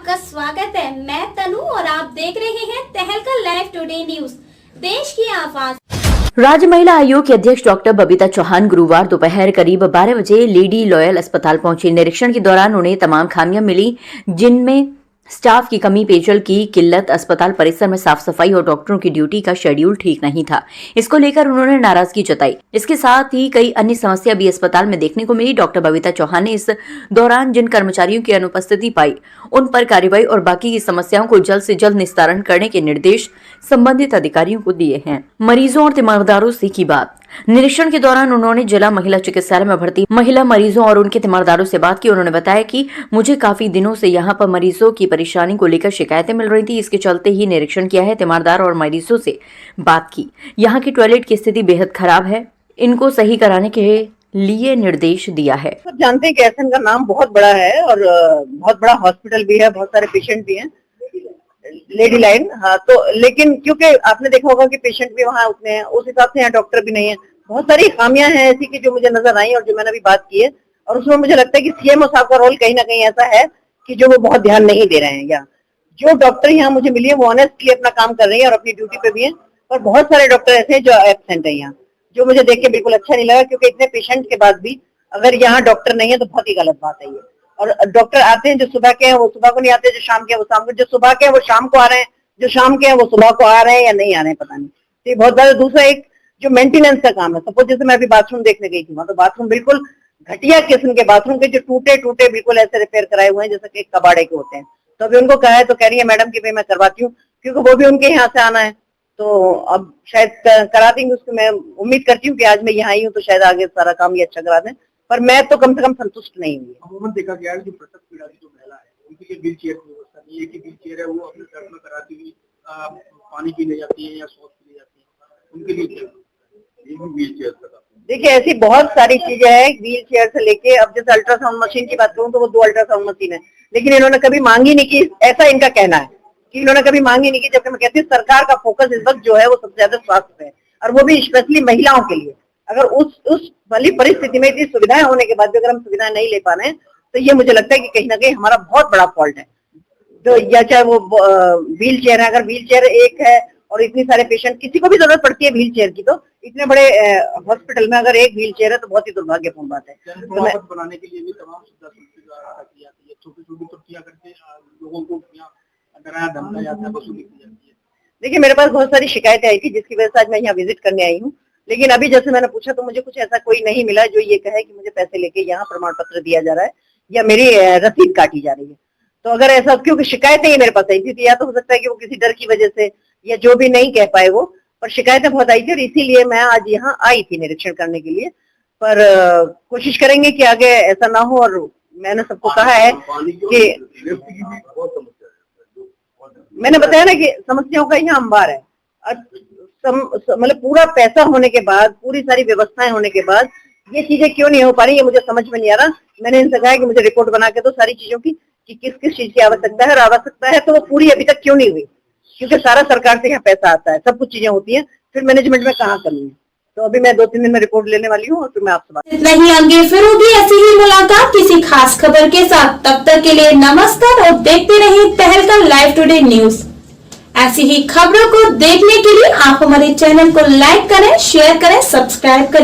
आपका स्वागत है। मैं तनु और आप देख रहे हैं तहलका लाइव टुडे न्यूज, देश की आवाज। राज्य महिला आयोग की अध्यक्ष डॉक्टर बबीता चौहान गुरुवार दोपहर करीब 12 बजे लेडी लॉयल अस्पताल पहुंची। निरीक्षण के दौरान उन्हें तमाम खामियां मिली, जिनमें स्टाफ की कमी, पेयजल की किल्लत, अस्पताल परिसर में साफ सफाई और डॉक्टरों की ड्यूटी का शेड्यूल ठीक नहीं था। इसको लेकर उन्होंने नाराजगी जताई। इसके साथ ही कई अन्य समस्या भी अस्पताल में देखने को मिली। डॉक्टर बबीता चौहान ने इस दौरान जिन कर्मचारियों की अनुपस्थिति पाई, उन पर कार्रवाई और बाकी की समस्याओं को जल्द से जल्द निस्तारण करने के निर्देश संबंधित अधिकारियों को दिए हैं। मरीजों और तीमारदारों से की बात। निरीक्षण के दौरान उन्होंने जिला महिला चिकित्सालय में भर्ती महिला मरीजों और उनके तीमारदारों से बात की। उन्होंने बताया कि मुझे काफी दिनों से यहाँ पर मरीजों की परेशानी को लेकर शिकायतें मिल रही थी, इसके चलते ही निरीक्षण किया है। तीमारदार और मरीजों से बात की। यहाँ की टॉयलेट की स्थिति बेहद खराब है, इनको सही कराने के लिए निर्देश दिया है। सब जानते हैं कि एसएन का नाम बहुत बड़ा है और बहुत बड़ा हॉस्पिटल भी है, बहुत सारे पेशेंट भी हैं, लेडी लाइन। हाँ, तो लेकिन क्योंकि आपने देखा होगा कि पेशेंट भी वहाँ उतने हैं, उस हिसाब से यहाँ डॉक्टर भी नहीं है। बहुत सारी खामियां हैं ऐसी की जो मुझे नजर आई और जो मैंने अभी बात की है, और उसमें मुझे लगता है कि सीएमओ साहब का रोल कहीं ना कहीं ऐसा है कि जो वो बहुत ध्यान नहीं दे रहे हैं। यहाँ जो डॉक्टर यहाँ मुझे मिली है वो ऑनेस्टली अपना काम कर रही है और अपनी ड्यूटी पे भी है, और बहुत सारे डॉक्टर ऐसे हैं जो एब्सेंट है यहाँ, जो मुझे देख के बिल्कुल अच्छा नहीं लगा, क्योंकि इतने पेशेंट के बाद भी अगर यहाँ डॉक्टर नहीं है तो बहुत ही गलत बात है ये। और डॉक्टर आते हैं, जो सुबह के हैं वो सुबह को नहीं आते, जो शाम के हैं वो शाम को, जो सुबह के हैं वो शाम को आ रहे हैं, जो शाम के हैं वो सुबह को आ रहे हैं या नहीं आ रहे हैं, पता नहीं। तो ये बहुत ज्यादा। दूसरा एक जो मेंटेनेंस का काम है, सपोज जैसे मैं अभी बाथरूम देखने गई थी, वहां तो बाथरूम बिल्कुल घटिया किस्म के बाथरूम के, जो टूटे टूटे बिल्कुल ऐसे रिपेयर कराए हुए हैं जैसे कि कबाड़े के होते हैं। तो अभी उनको कहा है तो कह रही है मैडम की भाई मैं करवाती हूँ, क्योंकि वो भी उनके यहाँ से आना है, तो अब शायद करा देंगे उसको। मैं उम्मीद करती हूँ कि आज मैं यहाँ आई हूँ तो शायद आगे सारा काम ये अच्छा करा दें, पर मैं तो कम से कम संतुष्ट नहीं हुई। अमूमन देखा गया है जो प्रसव पीड़ा की जो महिला है उनके लिए व्हील चेयर की व्यवस्था नहीं है, कि व्हील चेयर है वो अपने घर में कराती हुई पानी पीने जाती है या शौच पीने जाती है, उनके लिए क्या व्हील चेयर का? देखिए ऐसी बहुत सारी चीजें हैं व्हील चेयर से लेके, अब जैसे अल्ट्रासाउंड मशीन की बात करूँ तो वो 2 अल्ट्रासाउंड मशीन है, लेकिन इन्होंने कभी मांगी नहीं की, ऐसा इनका कहना है कि इन्होंने कभी मांगी नहीं की। जबकि मैं कहती हूँ सरकार का फोकस इस वक्त जो है वो सबसे ज्यादा स्वास्थ्य पे है, और वो भी स्पेशली महिलाओं के लिए। अगर उस वाली परिस्थिति में इतनी सुविधाएं होने के बाद भी अगर हम सुविधाएं नहीं ले पा रहे हैं, तो ये मुझे लगता है कि कहीं ना कहीं हमारा बहुत बड़ा फॉल्ट है। तो या चाहे वो व्हील चेयर है, अगर व्हील चेयर एक है और इतनी सारे पेशेंट, किसी को भी जरूरत पड़ती है व्हील चेयर की, तो इतने बड़े हॉस्पिटल में अगर एक व्हील चेयर है तो बहुत ही दुर्भाग्यपूर्ण बात है। तो बनाने के लिए भी तमाम सुविधा की जाती है, छोटी छोटी त्रुटियां करके लोगों को डराया धमकाया जाता है, वसूली की जाती है। देखिए मेरे पास बहुत सारी शिकायतें आई थी, जिसकी वजह से आज मैं यहाँ विजिट करने आई हूँ, लेकिन अभी जैसे मैंने पूछा तो मुझे कुछ ऐसा कोई नहीं मिला जो ये कहे कि मुझे पैसे लेके यहाँ प्रमाण पत्र दिया जा रहा है या मेरी रसीद काटी जा रही है। तो अगर ऐसा, क्योंकि शिकायतें ही मेरे पास आई थी, तो या तो हो सकता है कि वो किसी डर की वजह से या जो भी नहीं कह पाए वो, पर शिकायतें बहुत आई थी और इसीलिए मैं आज यहाँ आई थी निरीक्षण करने के लिए। पर कोशिश करेंगे कि आगे ऐसा ना हो, और मैंने सबको कहा है कि मैंने बताया ना कि समस्याओं का यहाँ अंबार है, मतलब पूरा पैसा होने के बाद, पूरी सारी व्यवस्थाएं होने के बाद ये चीजें क्यों नहीं हो पा रही, ये मुझे समझ में नहीं आ रहा। मैंने इनसे कहा कि मुझे रिपोर्ट बना के दो सारी चीजों की, कि किस किस चीज की आवश्यकता है, और आवश्यकता है तो वो पूरी अभी तक क्यों नहीं हुई, क्योंकि सारा सरकार से यहाँ पैसा आता है, सब कुछ चीजें होती हैं, फिर मैनेजमेंट में कहाँ कमी है। तो अभी मैं 2-3 दिन में रिपोर्ट लेने वाली हूँ और फिर मैं आपसे बात। इतना ही, आगे फिर होगी ऐसी ही मुलाकात किसी खास खबर के साथ। तब तक के लिए नमस्कार और देखते रहिए तहलका लाइव टुडे न्यूज। ऐसी ही खबरों को देखने के लिए आप हमारे चैनल को लाइक करें, शेयर करें, सब्सक्राइब करें।